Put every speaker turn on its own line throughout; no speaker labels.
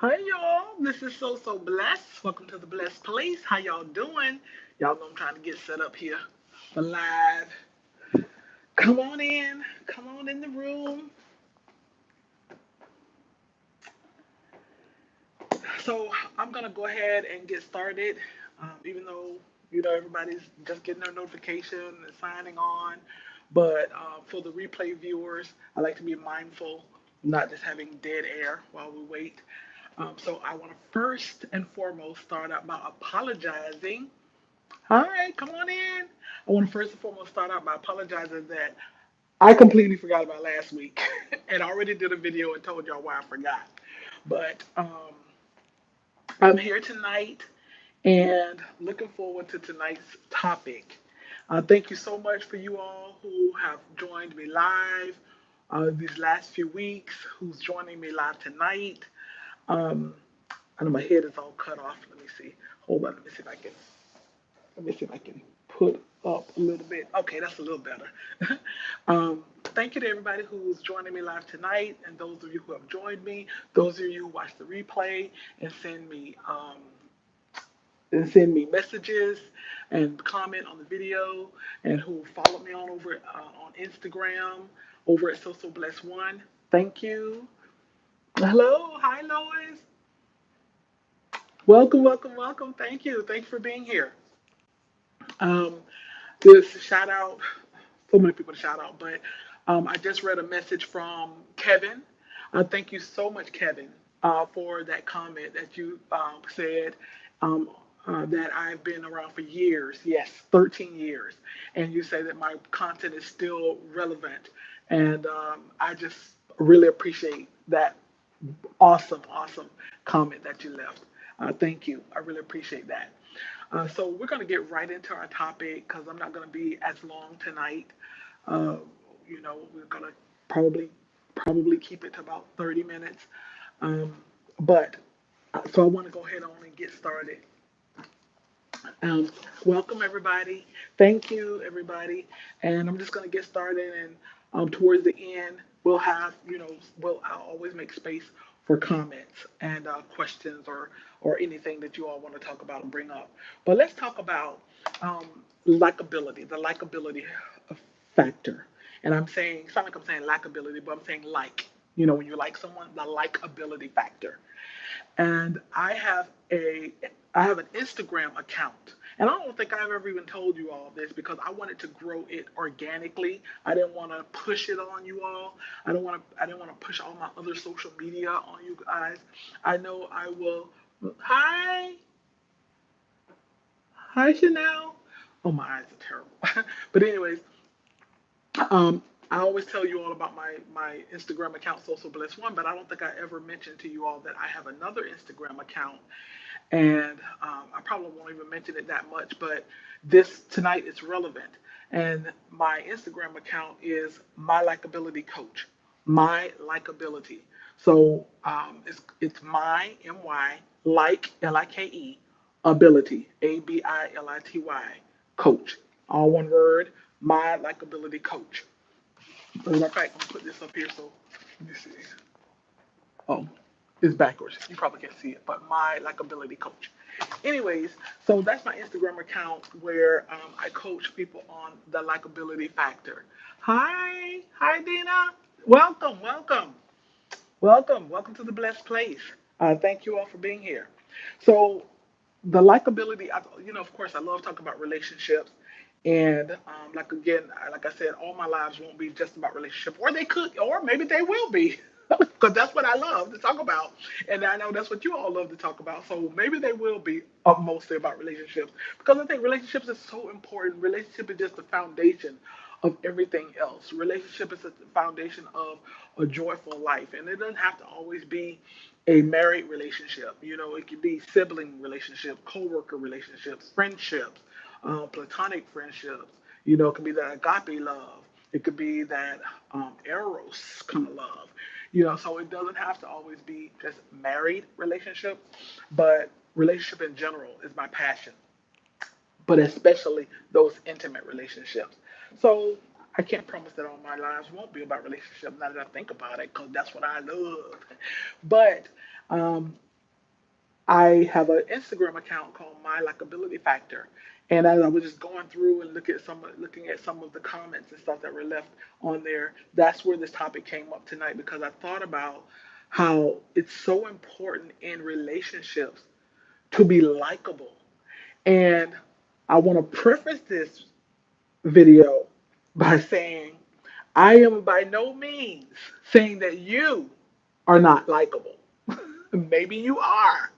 Hi y'all, this is So Blessed. Welcome to the Blessed Place. How y'all doing? Y'all know I'm trying to get set up here for live. Come on in the room. So I'm gonna go ahead and get started, even though everybody's just getting their notification and signing on. But for the replay viewers, I like to be mindful, not just having dead air while we wait. So I want to first and foremost start out by apologizing. Hi, come on in. I want to first and foremost start out by apologizing that I completely forgot about last week and I already did a video and told y'all why I forgot. But I'm here tonight and looking forward to tonight's topic. Thank you so much for you all who have joined me live these last few weeks, who's joining me live tonight. Um, I know my head is all cut off. Let me see. Hold on. Let me see if I can put up a little bit. Okay, that's a little better. Thank you to everybody who's joining me live tonight, and those of you who have joined me, those of you who watch the replay and send me messages and comment on the video, and who follow me on over on Instagram over at So Bless One. Thank you. Hello, hi Lois. Welcome. Thank you for being here. Um, this shout out, so many people to shout out, but I just read a message from Kevin. Thank you so much, Kevin, for that comment that you said um, that I've been around for years. Yes, 13 years. And you say that my content is still relevant. And I just really appreciate that awesome comment that you left. Thank you. I really appreciate that. So we're going to get right into our topic because I'm not going to be as long tonight. Uh, we're going to probably keep it to about 30 minutes. Um, but so I want to go ahead on and get started. Um, Welcome everybody. Thank you everybody. And I'm just going to get started. And towards the end, we'll have I'll always make space for comments and questions or anything that you all want to talk about and bring up. But let's talk about um, likability, the likability factor. And I'm saying, it's not like I'm saying likability, but I'm saying like. When you like someone, the likability factor. And I have an Instagram account. And I don't think I've ever even told you all this because I wanted to grow it organically. I didn't want to push it on you all. I didn't want to push all my other social media on you guys. I know I will. Hi. Hi Chanel. Oh, my eyes are terrible. But anyways, I always tell you all about my Instagram account, Social Bliss One, but I don't think I ever mentioned to you all that I have another Instagram account, and I probably won't even mention it that much, but this tonight is relevant. And my Instagram account is my likability coach, my likability. So it's my my like ability ability coach, all one word, my likability coach. As a matter of fact, I'm gonna put this up here so let me see. Oh, it's backwards. You probably can't see it, but my likability coach. Anyways, so that's my Instagram account where I coach people on the likability factor. Hi, Dina. Welcome to the blessed place. Thank you all for being here. So the likability, of course, I love talking about relationships. And like I said, all my lives won't be just about relationships, or they could, or maybe they will be, because that's what I love to talk about, and I know that's what you all love to talk about. So maybe they will be mostly about relationships, because I think relationships is so important. Relationship is just the foundation of everything else. Relationship is the foundation of a joyful life, and it doesn't have to always be a married relationship. It could be sibling relationship, co-worker relationships, friendships, platonic friendships. It could be that agape love. It could be that eros kind of love. So it doesn't have to always be just married relationship, but relationship in general is my passion, but especially those intimate relationships. So I can't promise that all my lives won't be about relationships now that I think about it, because that's what I love. But I have an Instagram account called My Likability Factor, and as I was just going through and looking at some of the comments and stuff that were left on there, that's where this topic came up tonight because I thought about how it's so important in relationships to be likable. And I want to preface this video by saying I am by no means saying that you are not likable. Maybe you are.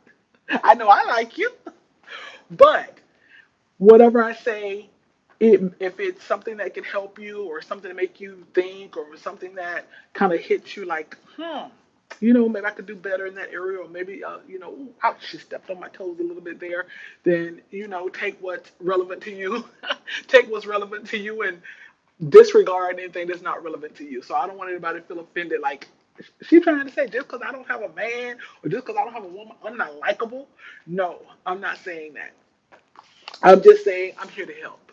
I know I like you, but whatever I say, if it's something that can help you or something to make you think or something that kind of hits you like, maybe I could do better in that area, or maybe, ooh, ouch, she stepped on my toes a little bit there, then, take what's relevant to you, take what's relevant to you and disregard anything that's not relevant to you. So I don't want anybody to feel offended like, she trying to say just because I don't have a man or just because I don't have a woman, I'm not likable. No, I'm not saying that. I'm just saying I'm here to help.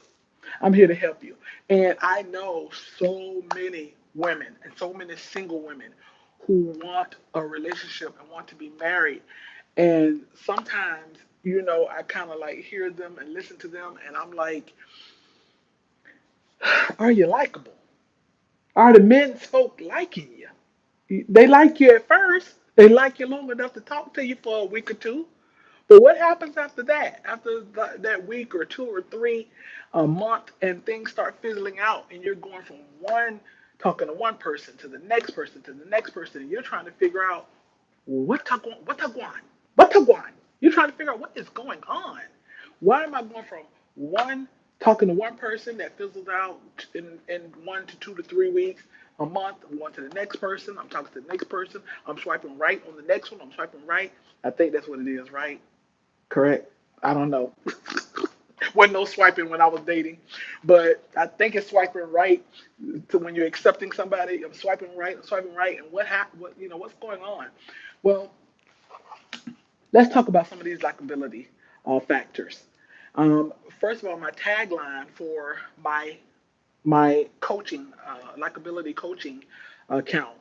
I'm here to help you. And I know so many women and so many single women who want a relationship and want to be married. And sometimes, I kind of like hear them and listen to them, and I'm like, are you likable? Are the men's folk liking you? They like you at first. They like you long enough to talk to you for a week or two. But what happens after that? After that week or two or three, a month, and things start fizzling out, and you're going from one talking to one person to the next person to the next person, and you're trying to figure out what tagwan, what tagwan. You're trying to figure out what is going on. Why am I going from one talking to one person that fizzles out in 1 to 2 to 3 weeks, a month? I'm going to the next person. I'm talking to the next person. I'm swiping right on the next one. I'm swiping right. I think that's what it is, right? Correct. I don't know. Wasn't no swiping when I was dating, but I think it's swiping right to when you're accepting somebody. I'm swiping right. I'm swiping right. And what happened? What's going on? Well, let's talk about some of these likability factors. First of all, my tagline for my coaching, likability coaching account,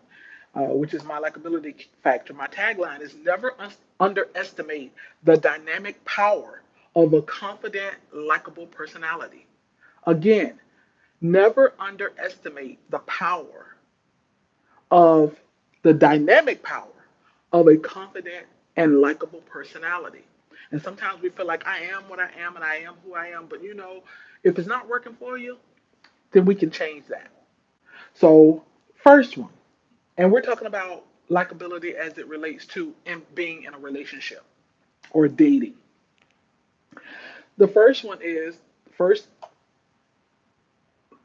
which is my likability factor. My tagline is never underestimate the dynamic power of a confident, likable personality. Again, never underestimate the power of the dynamic power of a confident and likable personality. And sometimes we feel like I am what I am and I am who I am, but if it's not working for you, then we can change that. So, first one, and we're talking about likability as it relates to being in a relationship or dating. The first one is first,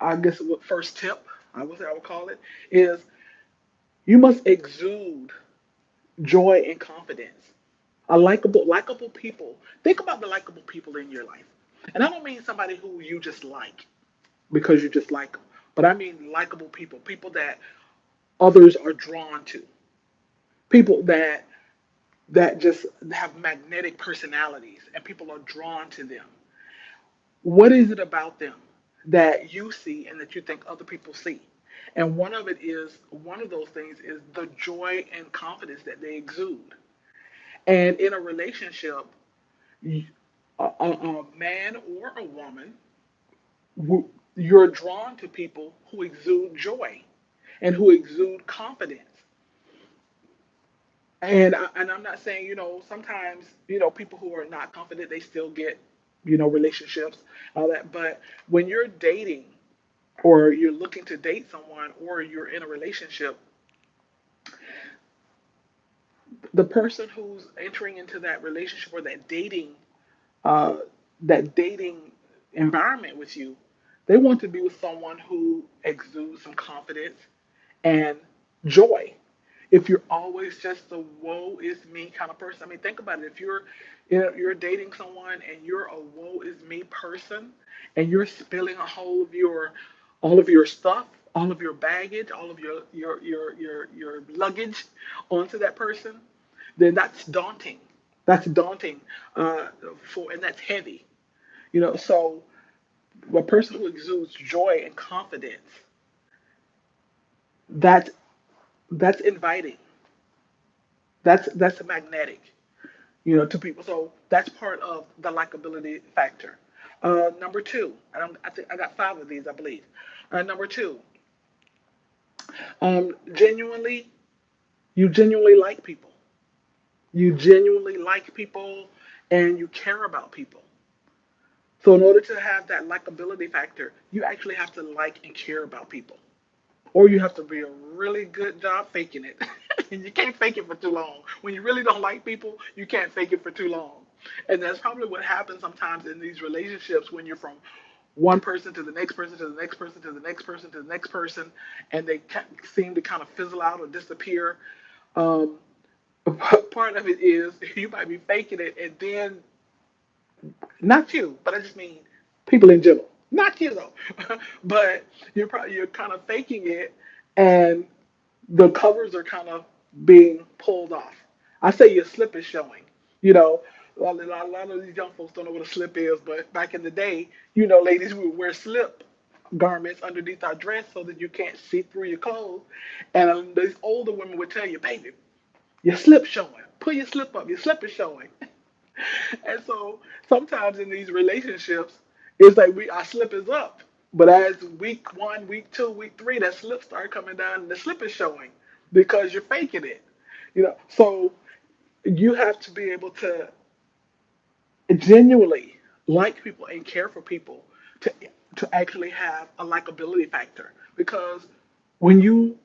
I guess, what first tip I would call it is you must exude joy and confidence. A likable people. Think about the likable people in your life, and I don't mean somebody who you just like because you just like them, but I mean likable people, people that others are drawn to, people that just have magnetic personalities and people are drawn to them. What is it about them that you see and that you think other people see? And one of those things is the joy and confidence that they exude. And in a relationship, a man or a woman, you're drawn to people who exude joy and who exude confidence. And I'm not saying, sometimes, people who are not confident, they still get, relationships, all that. But when you're dating or you're looking to date someone or you're in a relationship, the person who's entering into that relationship or uh, that dating environment with you, they want to be with someone who exudes some confidence and joy. If you're always just the woe is me kind of person, I mean, think about it. If you're dating someone and you're a woe is me person, and you're spilling all of your stuff, all of your baggage, all of your luggage onto that person, then that's daunting. That's daunting and that's heavy. So a person who exudes joy and confidence, that's that's inviting. That's magnetic. to people. So that's part of the likability factor. Number two, I think I got five of these, I believe. Number two, genuinely, you genuinely like people. You genuinely like people and you care about people. So in order to have that likability factor, you actually have to like and care about people. Or you have to be a really good job faking it. And you can't fake it for too long. When you really don't like people, you can't fake it for too long. And that's probably what happens sometimes in these relationships when you're from one person to the next person to the next person to the next person to the next person, and they seem to kind of fizzle out or disappear. Um, Part of it is you might be faking it, and then not you, but I just mean people in general. Not you though, but you're kind of faking it, and the covers are kind of being pulled off. I say your slip is showing. You know, a lot of these young folks don't know what a slip is, but back in the day, ladies would wear slip garments underneath our dress so that you can't see through your clothes. And these older women would tell you, baby, your slip showing. Pull your slip up. Your slip is showing. And so sometimes in these relationships, it's like our slip is up. But as week one, week two, week three, that slip start coming down and the slip is showing because you're faking it. So you have to be able to genuinely like people and care for people to to actually have a likability factor. Because when you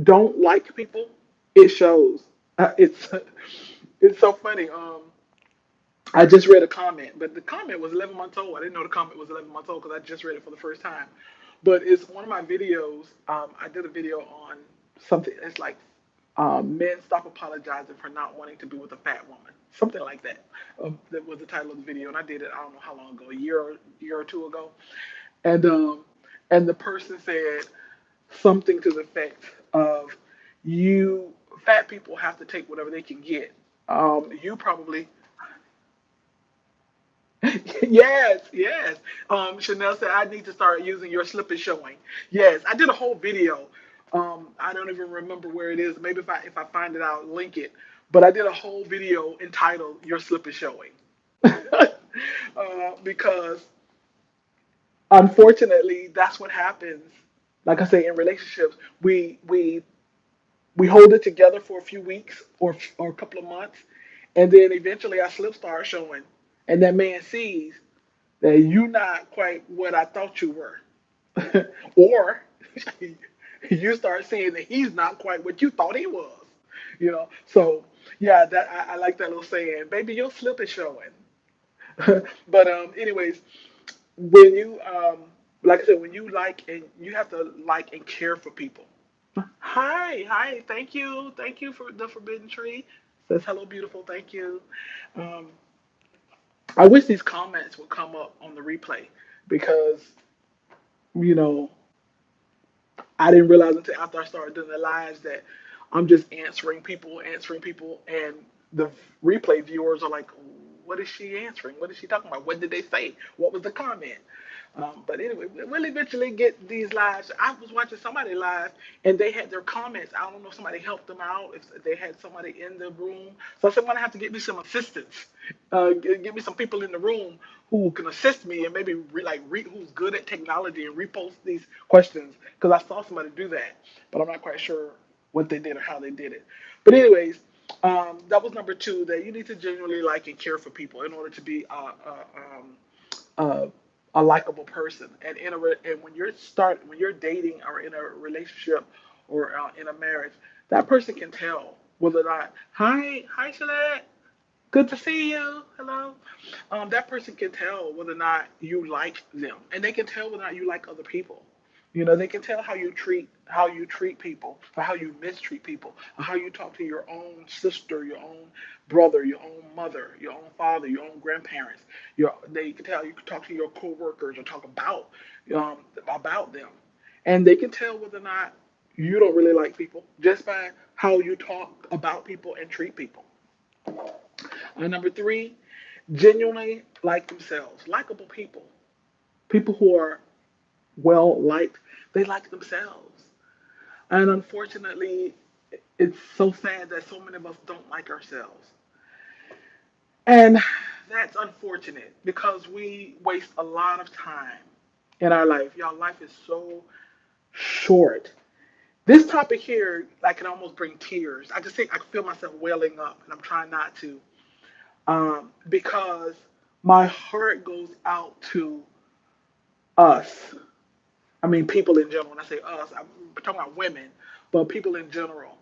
don't like people, it shows. It's it's so funny. I just read a comment, but the comment was 11 months old. I didn't know the comment was 11 months old because I just read it for the first time. But it's one of my videos. I did a video on something. It's like men stop apologizing for not wanting to be with a fat woman, something like that. That was the title of the video, and I did it. I don't know how long ago, a year or two ago. And the person said something to the effect of, "You fat people have to take whatever they can get. You probably." Yes, yes. Chanel said, I need to start using your slip is showing. Yes, I did a whole video. I don't even remember where it is. Maybe if I find it, I'll link it. But I did a whole video entitled "Your Slip is Showing," because unfortunately, that's what happens. Like I say, in relationships, we hold it together for a few weeks or a couple of months, and then eventually our slip starts showing, and that man sees that you're not quite what I thought you were. Or you start seeing that he's not quite what you thought he was. So yeah, that I like that little saying, baby, your slip is showing. But anyways, when you like I said, when you like and you have to like and care for people. Hi, thank you for the forbidden tree. Says hello, beautiful, thank you. Um, I wish these comments would come up on the replay because you know I didn't realize until after I started doing the lives that I'm just answering people, and the replay viewers are like, "What is she answering? What is she talking about? What did they say? What was the comment?" But anyway, we'll eventually get these lives. I was watching somebody live, and they had their comments. I don't know if somebody helped them out, if they had somebody in the room. So I said, I'm gonna have to get me some assistants. Get me some people in the room who can assist me and maybe who's good at technology and repost these questions because I saw somebody do that, but I'm not quite sure what they did or how they did it. But anyways, that was number two. That you need to genuinely like and care for people in order to be a, a likable person. And and when you're dating or in a relationship or in a marriage, that person can tell whether or not. Hi, Shalette. Good to see you. Hello. That person can tell whether or not you like them, and they can tell whether or not you like other people. They can tell how you treat people, or how you mistreat people, or how you talk to your own sister, your own brother, your own mother, your own father, your own grandparents. They can tell you can talk to your coworkers or talk about them, and they can tell whether or not you don't really like people just by how you talk about people and treat people. Number three, genuinely like themselves. Likable people. People who are well liked, they like themselves. And unfortunately, it's so sad that so many of us don't like ourselves. And that's unfortunate because we waste a lot of time in our life. Y'all, life is so short. This topic here, I can almost bring tears. I just think I feel myself welling up, and I'm trying not to, because my heart goes out to us. I mean, people in general. When I say us, I'm talking about women, but people in general.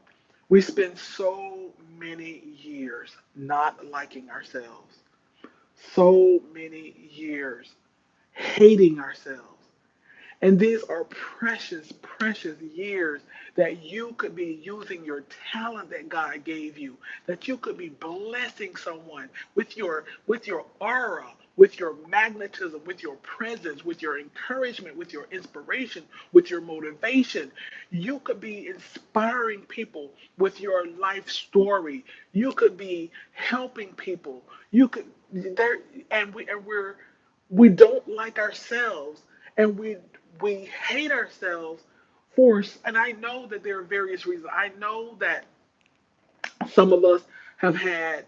We spend so many years not liking ourselves, so many years hating ourselves. And these are precious, precious years that you could be using your talent that God gave you, that you could be blessing someone with your aura, with your magnetism, with your presence, with your encouragement, with your inspiration, with your motivation. You could be inspiring people with your life story. You could be helping people. You could there we don't like ourselves, and we hate ourselves for, and I know that there are various reasons. I know that some of us have had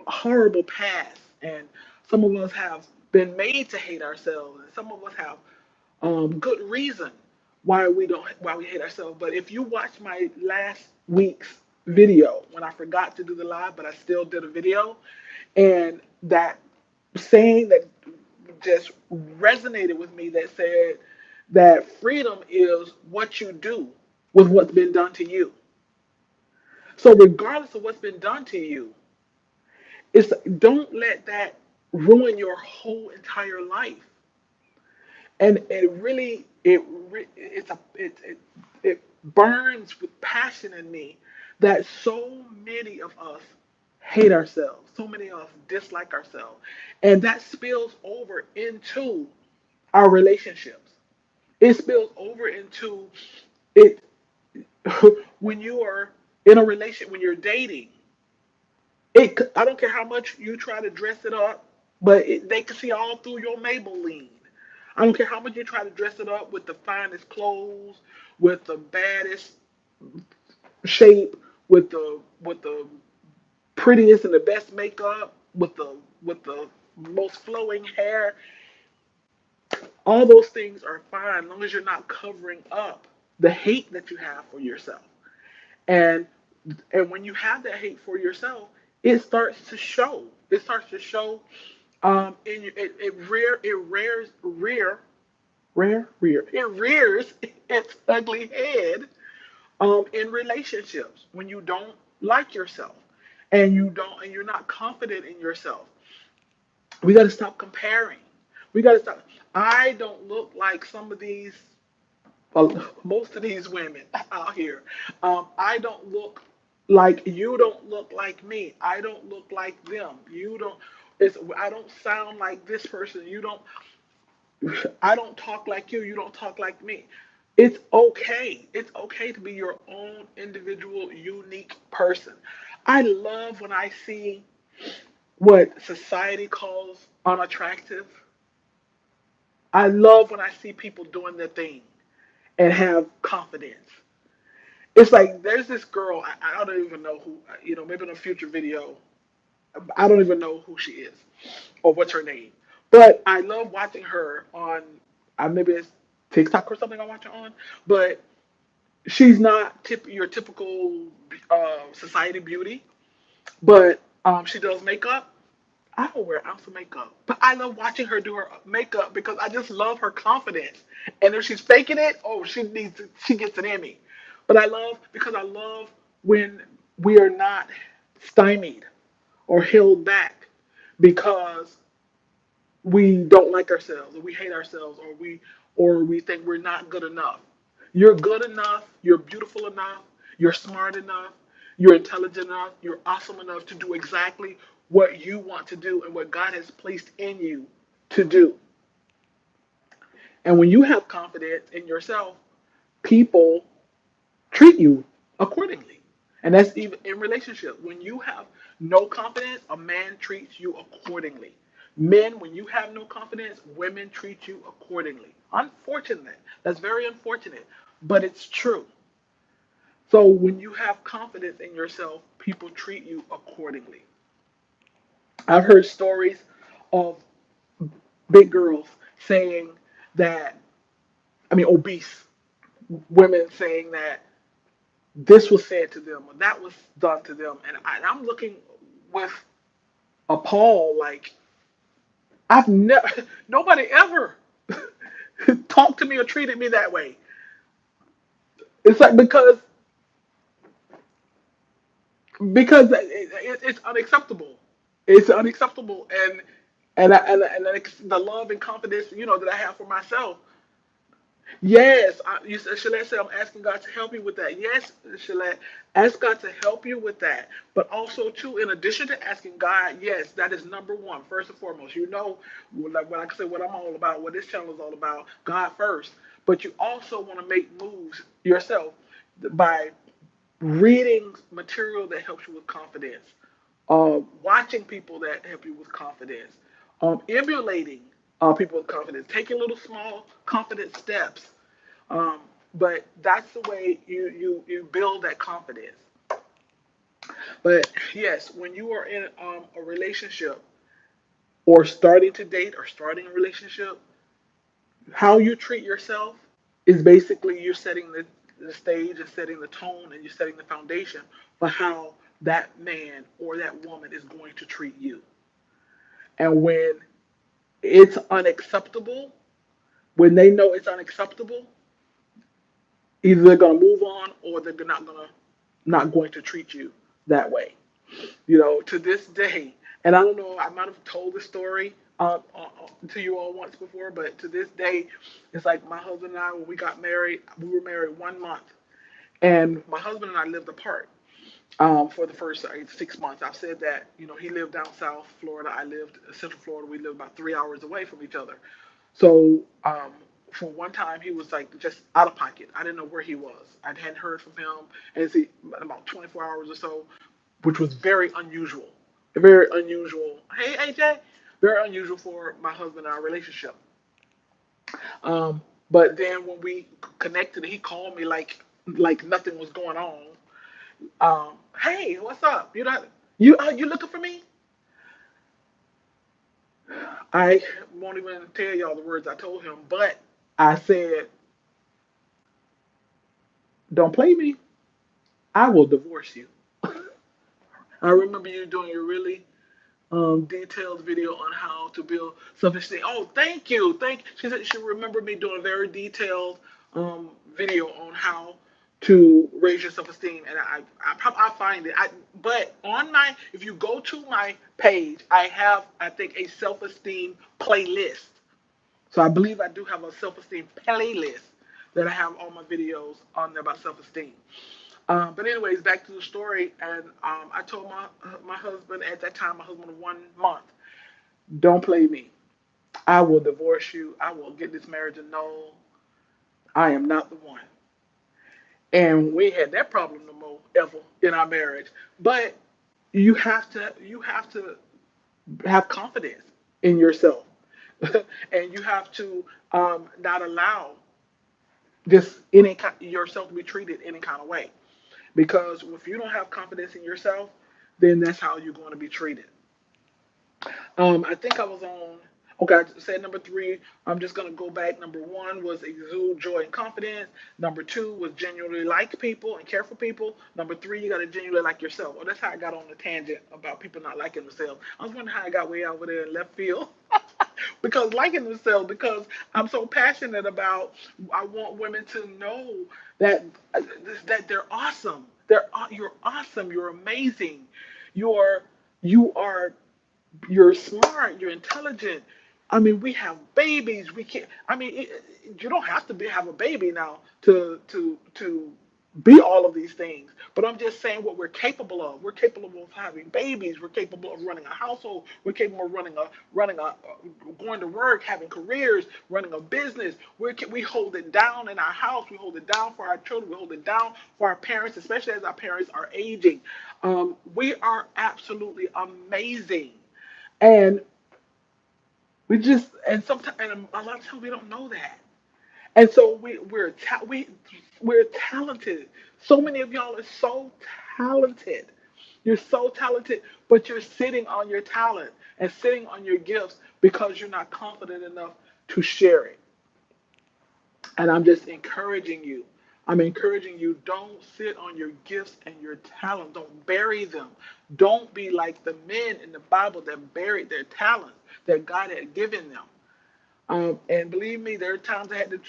horrible past, and some of us have been made to hate ourselves, and some of us have good reason why we hate ourselves. But if you watch my last week's video when I forgot to do the live, but I still did a video, and that saying that just resonated with me, that said that freedom is what you do with what's been done to you. So regardless of what's been done to you, it's don't let that ruin your whole entire life. And it really it burns with passion in me that so many of us hate ourselves, so many of us dislike ourselves, and that spills over into our relationships. It spills over into it when you are in a relationship, when you're dating. I don't care how much you try to dress it up, but they can see all through your Maybelline. I don't care how much you try to dress it up with the finest clothes, with the baddest shape, with the prettiest and the best makeup, with the most flowing hair. All those things are fine as long as you're not covering up the hate that you have for yourself. And and when you have that hate for yourself, it starts to show. It starts to show in your, it rears its ugly head in relationships when you don't like yourself, and you're not confident in yourself. We got to stop comparing. We got to stop. I don't look like some of these, most of these women out here. I don't look like, you don't look like me. I don't look like them. You don't. I don't sound like this person. You don't. I don't talk like you. You don't talk like me. It's okay. It's okay to be your own individual, unique person. I love when I see what society calls unattractive. I love when I see people doing their thing and have confidence. It's like there's this girl, I don't even know who, maybe in a future video, I don't even know who she is or what's her name. But I love watching her on, maybe it's TikTok or something I watch her on. But she's not your typical society beauty, but she does makeup. I don't wear an ounce of makeup, but I love watching her do her makeup because I just love her confidence. And if she's faking it, oh, she gets an Emmy. But I love when we are not stymied or held back because we don't like ourselves, or we hate ourselves, or we think we're not good enough. You're good enough, you're beautiful enough, you're smart enough, you're intelligent enough, you're awesome enough to do exactly what you want to do and what God has placed in you to do. And when you have confidence in yourself, people treat you accordingly. And that's even in relationship. When you have no confidence, a man treats you accordingly. Men, when you have no confidence, women treat you accordingly. Unfortunate. That's very unfortunate, but it's true. So when you have confidence in yourself, people treat you accordingly. I've heard stories of big girls saying that, I mean, obese women saying that this was said to them or that was done to them. And I'm looking with appall, like, I've never, nobody ever talked to me or treated me that way. It's like, because it's unacceptable. It's unacceptable, and the love and confidence, that I have for myself. Yes, you said, Shalette said, I'm asking God to help you with that. Yes, Shalette, ask God to help you with that. But also, too, in addition to asking God, yes, that is number one, first and foremost. Like what I said, what I'm all about, what this channel is all about, God first. But you also want to make moves yourself by reading material that helps you with confidence, watching people that help you with confidence, emulating people with confidence, taking little small confident steps. Um, but that's the way you build that confidence. But yes, when you are in a relationship or starting to date or starting a relationship, how you treat yourself is basically you're setting the stage and setting the tone and you're setting the foundation for how that man or that woman is going to treat you. And when it's unacceptable, when they know it's unacceptable, either they're gonna move on or they're not going to treat you that way. To this day, and I don't know, I might have told the story to you all once before, but to this day, it's like my husband and I, when we got married, we were married 1 month, and my husband and I lived apart for the first 6 months. I've said that, he lived down South Florida, I lived Central Florida. We lived about 3 hours away from each other. So for one time, he was like just out of pocket. I didn't know where he was. I hadn't heard from him in about 24 hours or so, which was very unusual. Very unusual. Hey, AJ. Very unusual for my husband and our relationship. But then when we connected, he called me like nothing was going on. Hey, what's up? You looking for me? I won't even tell y'all the words I told him, but I said, "Don't play me. I will divorce you." I remember you doing a really detailed video on how to build self-esteem. Oh, thank you. She said she remembered me doing a very detailed video on how to raise your self-esteem, and I find it. But if you go to my page, I have, I think, a self-esteem playlist. So I believe I do have a self-esteem playlist that I have all my videos on there about self-esteem. But anyways, back to the story, and I told my husband at that time, my husband of 1 month, don't play me. I will divorce you. I will get this marriage annulled. I am not the one. And we had that problem no more ever in our marriage. But you have to have confidence in yourself, and you have to not allow just yourself to be treated any kind of way. Because if you don't have confidence in yourself, then that's how you're going to be treated. I think I was on. Okay, I said number three. I'm just gonna go back. Number one was exude joy and confidence. Number two was genuinely like people and care for people. Number three, you gotta genuinely like yourself. Oh, that's how I got on the tangent about people not liking themselves. I was wondering how I got way over there in left field. Because liking themselves, because I'm so passionate about. I want women to know that that they're awesome. You're awesome. You're amazing. You're you are you're smart, you're intelligent. I mean, we have babies. We can't. I mean, you don't have to have a baby now to be all of these things. But I'm just saying what we're capable of. We're capable of having babies. We're capable of running a household. We're capable of going to work, having careers, running a business. We hold it down in our house. We hold it down for our children. We hold it down for our parents, especially as our parents are aging. We are absolutely amazing. And sometimes, and a lot of times we don't know that. And so we're talented. So many of y'all are so talented. You're so talented, but you're sitting on your talent and sitting on your gifts because you're not confident enough to share it. And I'm just encouraging you. I'm encouraging you, don't sit on your gifts and your talent. Don't bury them. Don't be like the men in the Bible that buried their talents that God had given them. And believe me, there are times I had to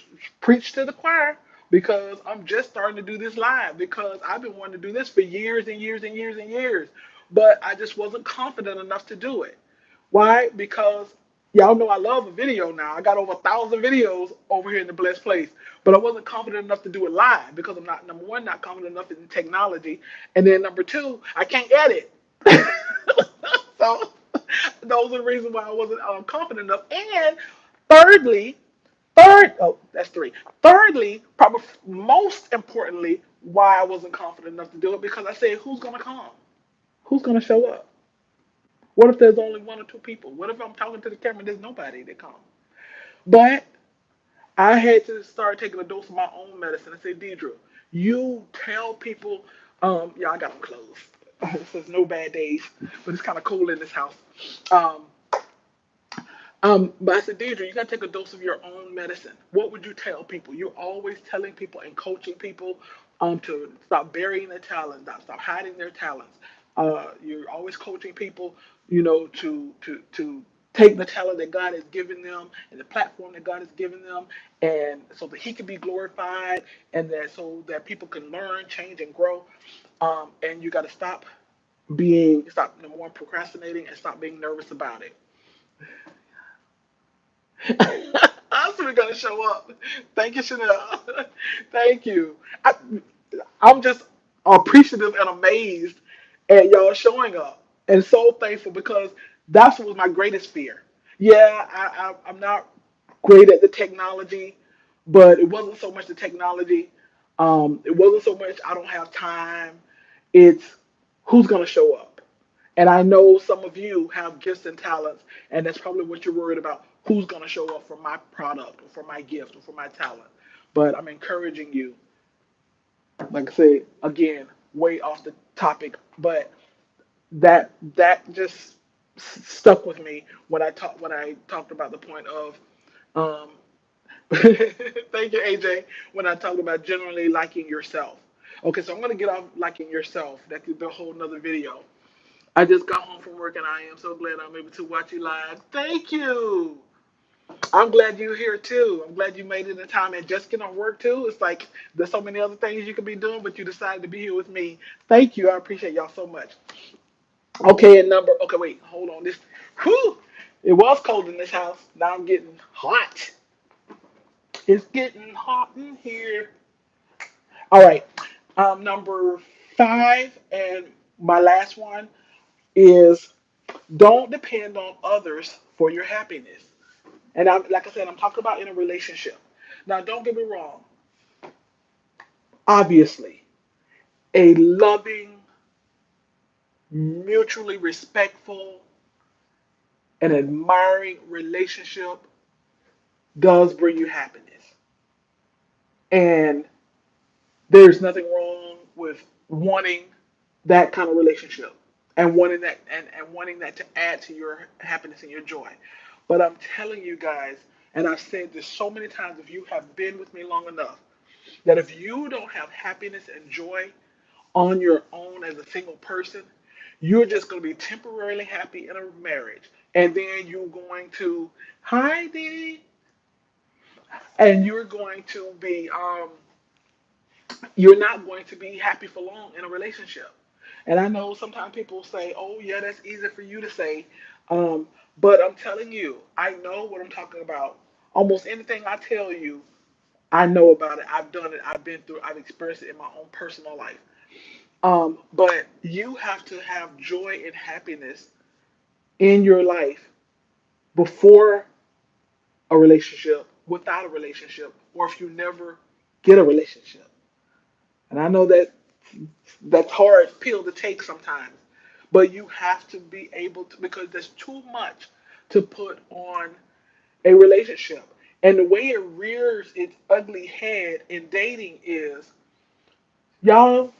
preach to the choir because I'm just starting to do this live because I've been wanting to do this for years and years and years and years. But I just wasn't confident enough to do it. Why? Because y'all know I love a video now. I got over 1,000 videos over here in the blessed place. But I wasn't confident enough to do it live because I'm not, number one, not confident enough in technology. And then number two, I can't edit. So those are the reasons why I wasn't confident enough. And thirdly, that's three. Thirdly, probably most importantly, why I wasn't confident enough to do it because I said, who's gonna come? Who's gonna show up? What if there's only one or two people? What if I'm talking to the camera and there's nobody that comes? But I had to start taking a dose of my own medicine. I said, Deidre, you tell people, yeah, I got them closed. It says no bad days, but it's kind of cool in this house. Um, but I said, Deidre, you gotta take a dose of your own medicine. What would you tell people? You're always telling people and coaching people to stop burying their talents, stop hiding their talents. You're always coaching people, to take the talent that God has given them and the platform that God has given them, and so that He can be glorified, and that so that people can learn, change, and grow. And you got to stop number one procrastinating and stop being nervous about it. I'm still gonna show up. Thank you, Chanel. Thank you. I'm just appreciative and amazed at y'all showing up, and so thankful because that's what was my greatest fear. Yeah, I'm not great at the technology, but it wasn't so much the technology. It wasn't so much I don't have time. It's who's gonna show up. And I know some of you have gifts and talents, and that's probably what you're worried about. Who's going to show up for my product or for my gift or for my talent? But I'm encouraging you, like I said, again, way off the topic, but that just stuck with me when I talked about the point of um, thank you, AJ, when I talked about generally liking yourself. Okay, so I'm going to get off liking yourself. That could be a whole nother video. I just got home from work and I am so glad I'm able to watch you live. Thank you. I'm glad you're here too. I'm glad you made it in time and just get on work too. It's like there's so many other things you could be doing, but you decided to be here with me. Thank you. I appreciate y'all so much. Okay, okay, wait, hold on. Whew, it was cold in this house. Now I'm getting hot. It's getting hot in here. All right. Number five and my last one is don't depend on others for your happiness. And like I said, I'm talking about in a relationship. Now, don't get me wrong. Obviously, a loving, mutually respectful, and admiring relationship does bring you happiness. And there's nothing wrong with wanting that kind of relationship and wanting that to add to your happiness and your joy. But I'm telling you guys, and I've said this so many times, if you have been with me long enough, that if you don't have happiness and joy on your own as a single person, you're just going to be temporarily happy in a marriage. And then you're going to, hi, Dee, and you're not going to be happy for long in a relationship. And I know sometimes people say, oh, yeah, that's easy for you to say. Um, but I'm telling you, I know what I'm talking about. Almost anything I tell you, I know about it. I've done it. I've been through. I've experienced it in my own personal life. But you have to have joy and happiness in your life before a relationship, without a relationship, or if you never get a relationship. And I know that that's hard pill to take sometimes, but you have to be able to because there's too much to put on a relationship. And the way it rears its ugly head in dating is, y'all,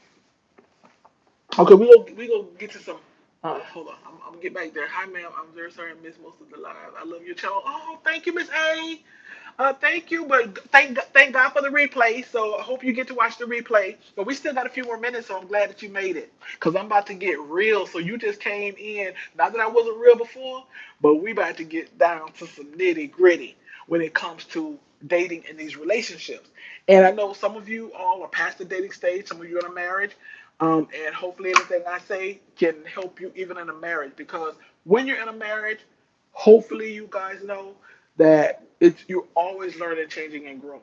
Okay, we gonna get to some. Hold on, I'm gonna get back there. Hi, ma'am. I'm very sorry I missed most of the live. I love your channel. Oh, thank you, Miss A. Thank you, but thank God for the replay. So I hope you get to watch the replay. But we still got a few more minutes, so I'm glad that you made it. Cause I'm about to get real. So you just came in. Not that I wasn't real before, but we about to get down to some nitty gritty when it comes to dating in these relationships. And I know some of you all are past the dating stage. Some of you are in a marriage. And hopefully anything I say can help you even in a marriage. Because when you're in a marriage, hopefully you guys know that it's you're always learning, changing, and growing.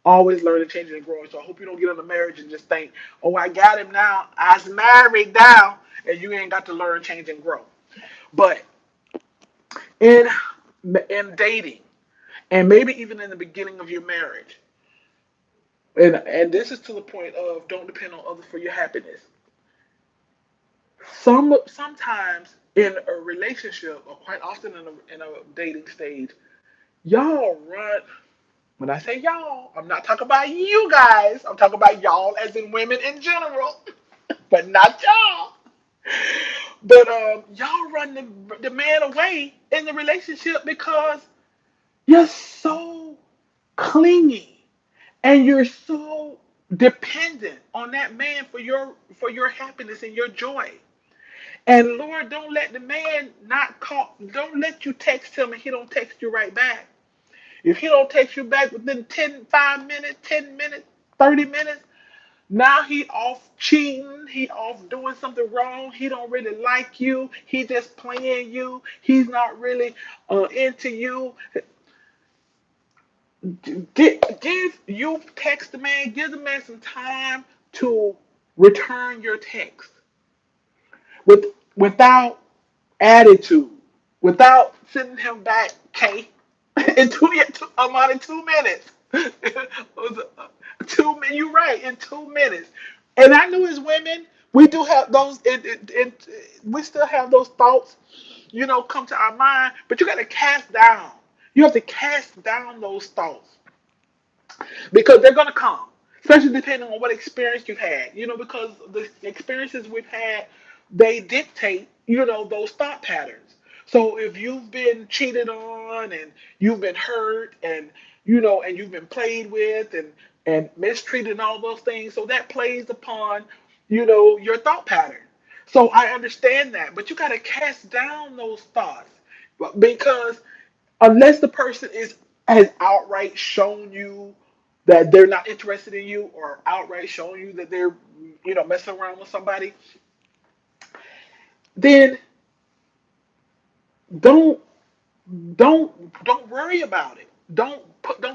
Always learning, changing, and growing. So I hope you don't get in a marriage and just think, oh, I got him now. I's married now. And you ain't got to learn, change, and grow. But in in dating, and maybe even in the beginning of your marriage, and this is to the point of don't depend on others for your happiness. Sometimes in a relationship, or quite often in a dating stage, y'all run. When I say y'all, I'm not talking about you guys. I'm talking about y'all as in women in general, but not y'all. But y'all run the man away in the relationship because you're so clingy and you're so dependent on that man for your happiness and your joy. And Lord, don't let the man not call. Don't let you text him and he don't text you right back. If he don't text you back within 5 minutes, 10 minutes, 30 minutes, now he off cheating. He off doing something wrong. He don't really like you. He just playing you. He's not really into you. Give you text the man. Give the man some time to return your text without attitude, without sending him back, K, in I'm in 2 minutes. You're right, in 2 minutes. And I knew as women, we do have those, we still have those thoughts, come to our mind, but you got to cast down. You have to cast down those thoughts because they're going to come, especially depending on what experience you've had. Because the experiences we've had, they dictate, those thought patterns. So if you've been cheated on and you've been hurt and you've been played with and mistreated and all those things, so that plays upon, your thought pattern. So I understand that, but you got to cast down those thoughts because unless the person has outright shown you that they're not interested in you or outright showing you that they're messing around with somebody, then don't don't worry about it. Don't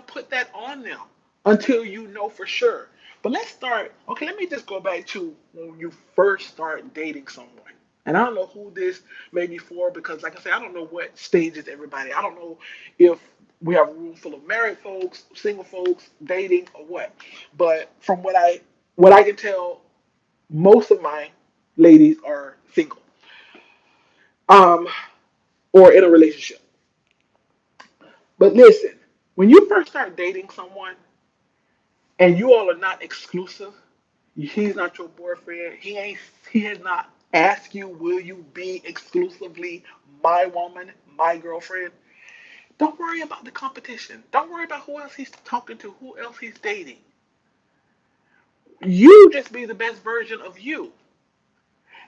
put that on them until you know for sure. But let's start. Okay, let me just go back to when you first start dating someone. And I don't know who this may be for because, like I said, I don't know what stages everybody. I don't know if we have a room full of married folks, single folks, dating, or what. But from what I can tell, most of my ladies are single, um, or in a relationship. But listen, when you first start dating someone and you all are not exclusive, he's not your boyfriend. He has not asked you, will you be exclusively my woman, my girlfriend? Don't worry about the competition. Don't worry about who else he's talking to, who else he's dating. You just be the best version of you.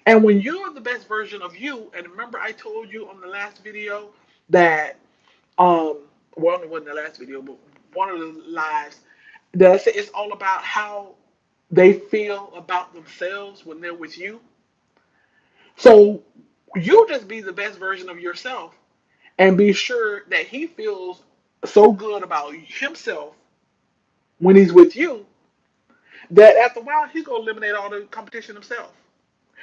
And when you're the best version of you, and remember I told you on the last video that well, it wasn't the last video, but one of the lives that I said it's all about how they feel about themselves when they're with you. So you just be the best version of yourself and be sure that he feels so good about himself when he's with you that after a while he's gonna eliminate all the competition himself.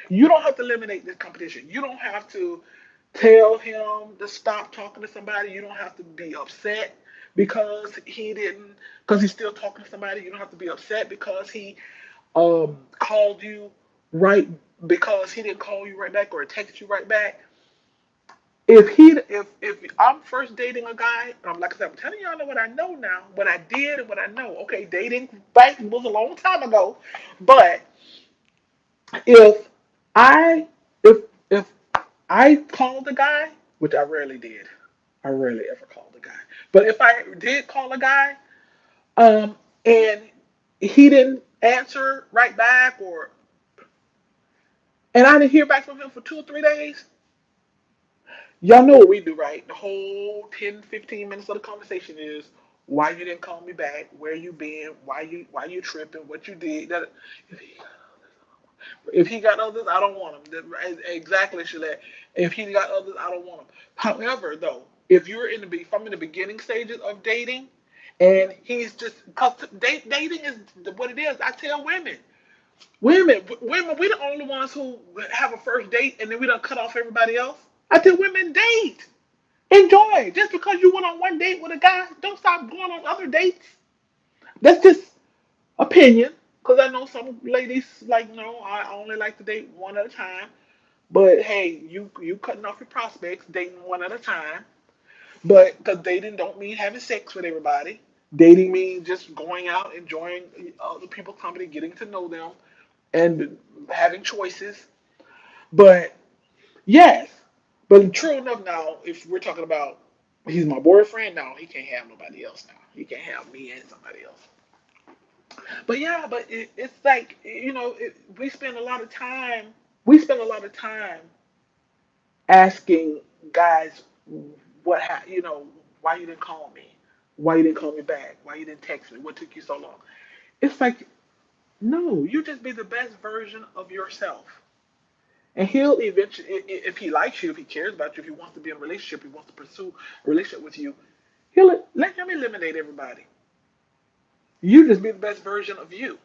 You don't have to eliminate this competition. You don't have to tell him to stop talking to somebody. You don't have to be upset because he's still talking to somebody. You don't have to be upset because he called you right because he didn't call you right back or text you right back. If I'm first dating a guy, like I said, I'm telling y'all what I know now, what I did and what I know. Okay, dating back was a long time ago, but if I if I called the guy, which I rarely did, I rarely ever called the guy. But if I did call a guy, and he didn't answer right back, or and I didn't hear back from him for 2 or 3 days, y'all know what we do, right? The whole 10, 15 minutes of the conversation is why you didn't call me back, where you been, why you tripping, what you did. That if he got others, I don't want him. Exactly, Shalette. If he got others, I don't want him. However, though, if you're from in the beginning stages of dating, and he's just because dating is what it is. I tell women, we the only ones who have a first date and then we don't cut off everybody else. I tell women, date, enjoy. Just because you went on one date with a guy, don't stop going on other dates. That's just opinion. Because I know some ladies like, no, I only like to date one at a time. But hey, you cutting off your prospects, dating one at a time. But because dating don't mean having sex with everybody. Dating means just going out, enjoying other people's company, getting to know them, and having choices. But yes, but true enough now, if we're talking about he's my boyfriend, no, he can't have nobody else now. He can't have me and somebody else. But yeah, but it's like we spend a lot of time. We spend a lot of time asking guys why you didn't call me, why you didn't call me back, why you didn't text me, what took you so long. It's like no, you just be the best version of yourself. And he'll eventually, if he likes you, if he cares about you, if he wants to be in a relationship, he wants to pursue a relationship with you, he'll let him eliminate everybody. You just be the best version of you.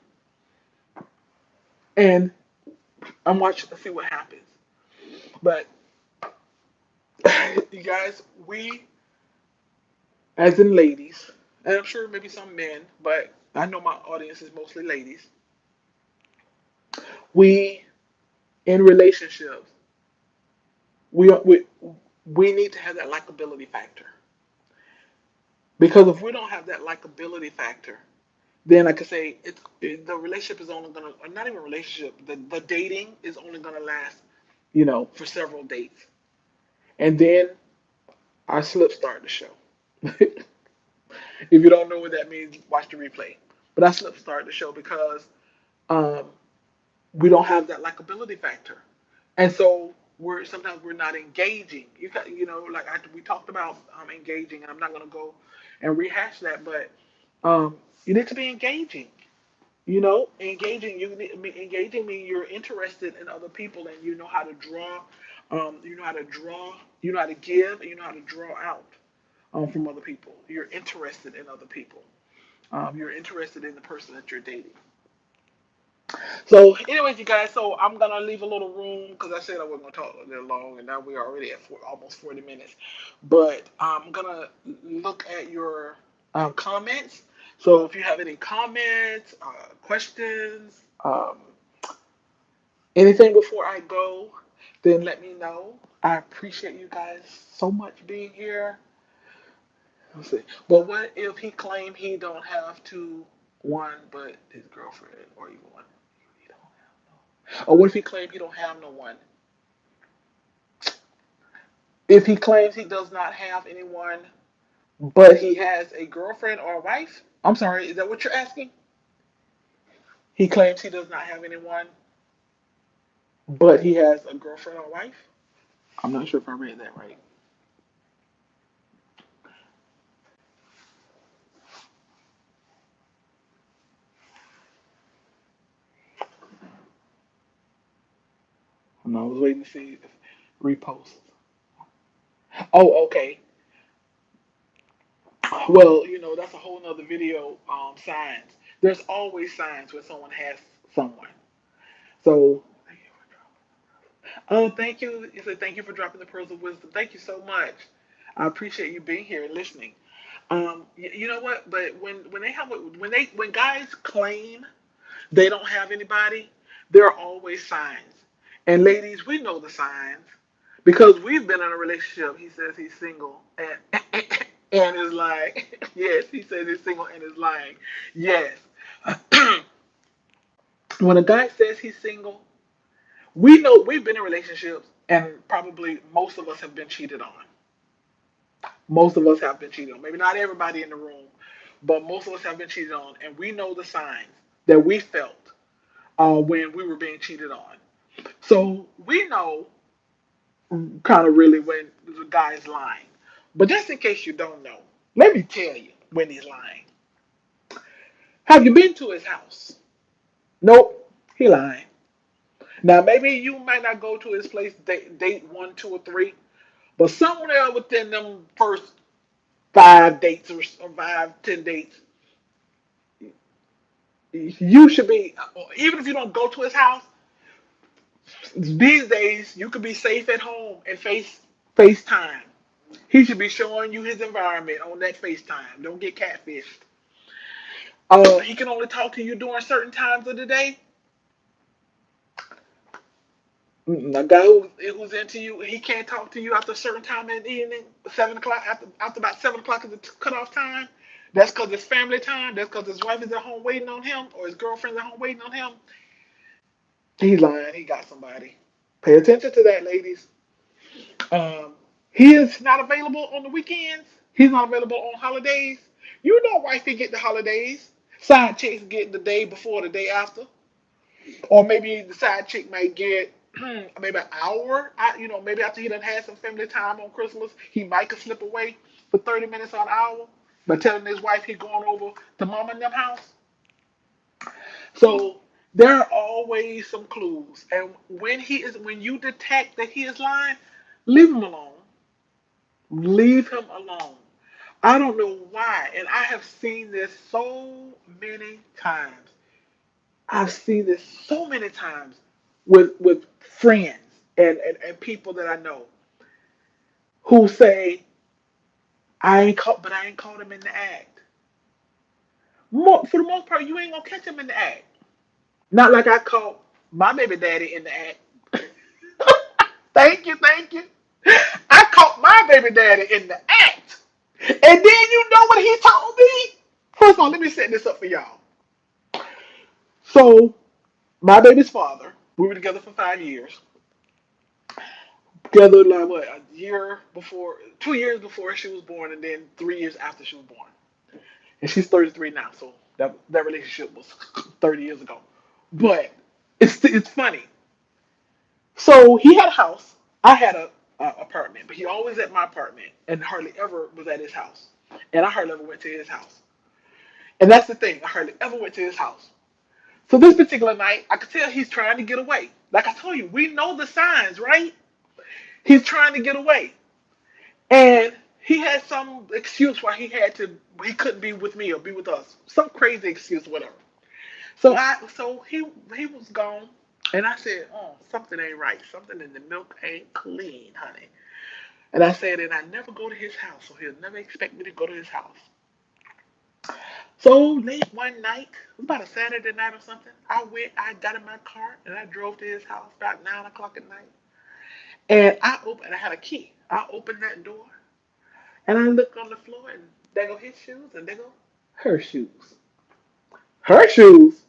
And I'm watching to see what happens. But you guys, we, as in ladies, and I'm sure maybe some men, but I know my audience is mostly ladies, we, in relationships, we need to have that likability factor. Because if we don't have that likability factor, then like I say, the relationship is only gonna, or not even relationship, the dating is only gonna last, for several dates, and then our slips start to show. If you don't know what that means, watch the replay. But our slips start to show because um, we don't have that likability factor, and so we're not engaging. Like we talked about engaging, and I'm not gonna go and rehash that, but you need to be engaging. Engaging. Engaging means you're interested in other people, and you know how to draw. You know how to draw. You know how to give, and you know how to draw out from other people. You're interested in other people. You're interested in the person that you're dating. So, anyways, you guys. So I'm gonna leave a little room because I said I wasn't gonna talk a little long, and now we're already at almost 40 minutes. But I'm gonna look at your comments. So if you have any comments, questions, anything before I go, then let me know. I appreciate you guys so much being here. Let's see. But what if he claimed he don't have one, but his girlfriend or even one? He don't have no. Or what if he claimed he don't have no one? If he claims he does not have anyone, but he has a girlfriend or a wife? I'm sorry, is that what you're asking? He claims he does not have anyone, but he has a girlfriend or wife? I'm not sure if I read that right. And I was waiting to see if repost. Oh, okay. Well, that's a whole nother video. Signs. There's always signs when someone has someone. So, oh, thank you. He said, thank you for dropping the pearls of wisdom. Thank you so much. I appreciate you being here and listening. You know what? But when guys claim they don't have anybody, there are always signs. And ladies, we know the signs because we've been in a relationship. He says he's single and and is lying. Yes, he says he's single and is lying. Yes. When a guy says he's single, We know we've been in relationships, and probably most of us have been cheated on. Most of us have been cheated on. Maybe not everybody in the room, but most of us have been cheated on, and we know the signs that we felt when we were being cheated on. So we know kind of really when the guy is lying. But just in case you don't know, let me tell you when he's lying. Have you been to his house? Nope, he lying. Now maybe you might not go to his place date one, two, or three, but somewhere within them first 5 dates or 5, 10 dates, you should be. Even if you don't go to his house, these days you could be safe at home and FaceTime. He should be showing you his environment on that FaceTime. Don't get catfished. He can only talk to you during certain times of the day. A guy who's into you, he can't talk to you after a certain time in the evening, 7 o'clock, after about 7 o'clock is the cutoff time. That's because it's family time. That's because his wife is at home waiting on him, or his girlfriend's at home waiting on him. He's lying. He got somebody. Pay attention to that, ladies. Um, he is not available on the weekends. He's not available on holidays. You know, wifey get the holidays. Side chicks get the day before, the day after, or maybe the side chick might get maybe an hour. Maybe after he done had some family time on Christmas, he might could slip away for 30 minutes or an hour, by telling his wife he going over to mama and them house. So there are always some clues, and when you detect that he is lying, leave him alone. Leave him alone. I don't know why, and I have seen this so many times. I've seen this so many times with friends and people that I know who say, I ain't caught him in the act. For the most part, you ain't gonna catch him in the act. Not like I caught my baby daddy in the act. Thank you, thank you. I caught my baby daddy in the act. And then you know what he told me? First of all, let me set this up for y'all. So, my baby's father, we were together for 5 years. Together, like what, a year before, 2 years before she was born, and then 3 years after she was born. And she's 33 now, so that relationship was 30 years ago. But it's funny. So he had a house. I had a apartment, but he always at my apartment and hardly ever was at his house. And I hardly ever went to his house. And that's the thing. I hardly ever went to his house. So this particular night, I could tell he's trying to get away. Like I told you, we know the signs, right? He's trying to get away. And he had some excuse why he couldn't be with me or be with us. Some crazy excuse, whatever. So he was gone. And I said, oh, something ain't right. Something in the milk ain't clean, honey. And I said, and I never go to his house, so he'll never expect me to go to his house. So late one night, it was about a Saturday night or something, I got in my car and I drove to his house about 9 o'clock at night. And I had a key. I opened that door and I looked on the floor and there go his shoes and there go her shoes. Her shoes.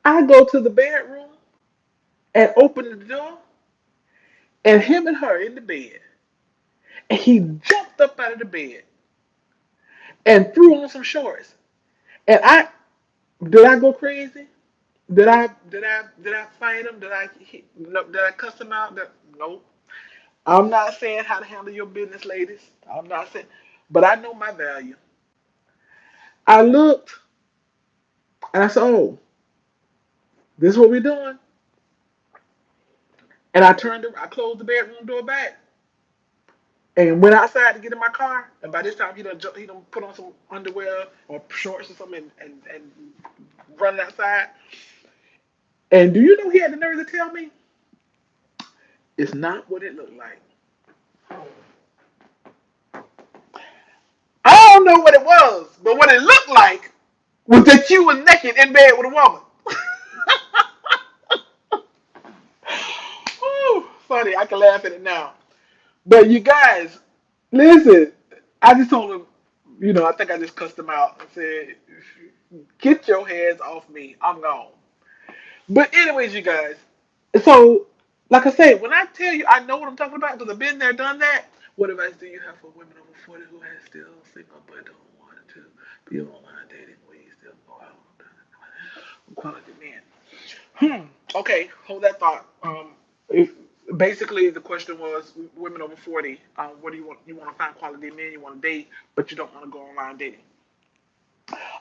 I go to the bedroom and open the door and him and her in the bed. And he jumped up out of the bed and threw on some shorts. And did I go crazy? Did I fight him? No, did I cuss him out? No. I'm not saying how to handle your business, ladies. I'm not saying, but I know my value. I looked and I said, "Oh, this is what we're doing." And I closed the bedroom door back and went outside to get in my car. And by this time, he done put on some underwear or shorts or something and running outside. And do you know he had the nerve to tell me it's not what it looked like? I don't know what it was, but what it looked like was that you were naked in bed with a woman. Whew, funny, I can laugh at it now. But you guys, listen, I just told him, I think I just cussed him out and said, get your hands off me. I'm gone. But anyways, you guys. So, like I say, when I tell you, I know what I'm talking about because I've been there, done that. What advice do you have for women over 40 who are still single but don't want to be online dating? Will you still go out with quality men? Okay, hold that thought. If basically the question was women over 40, what do you want? You want to find quality men, you want to date, but you don't want to go online dating.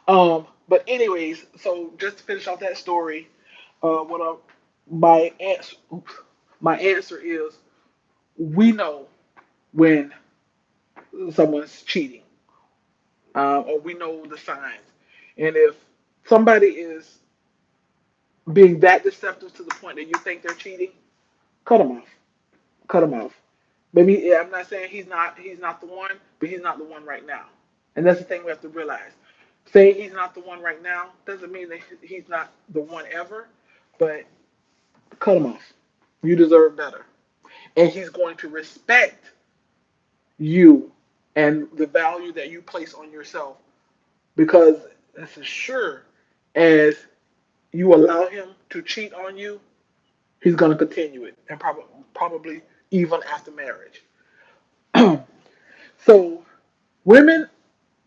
But anyways, so just to finish off that story, what my answer, my answer is we know when someone's cheating, or we know the signs, and if somebody is being that deceptive to the point that you think they're cheating, cut them off. Cut him off. Maybe yeah, I'm not saying he's not the one, but he's not the one right now. And that's the thing we have to realize. Saying he's not the one right now doesn't mean that he's not the one ever, but cut him off. You deserve better. And he's going to respect you and the value that you place on yourself because as sure as you allow him to cheat on you, he's going to continue it and probably even after marriage. So, women,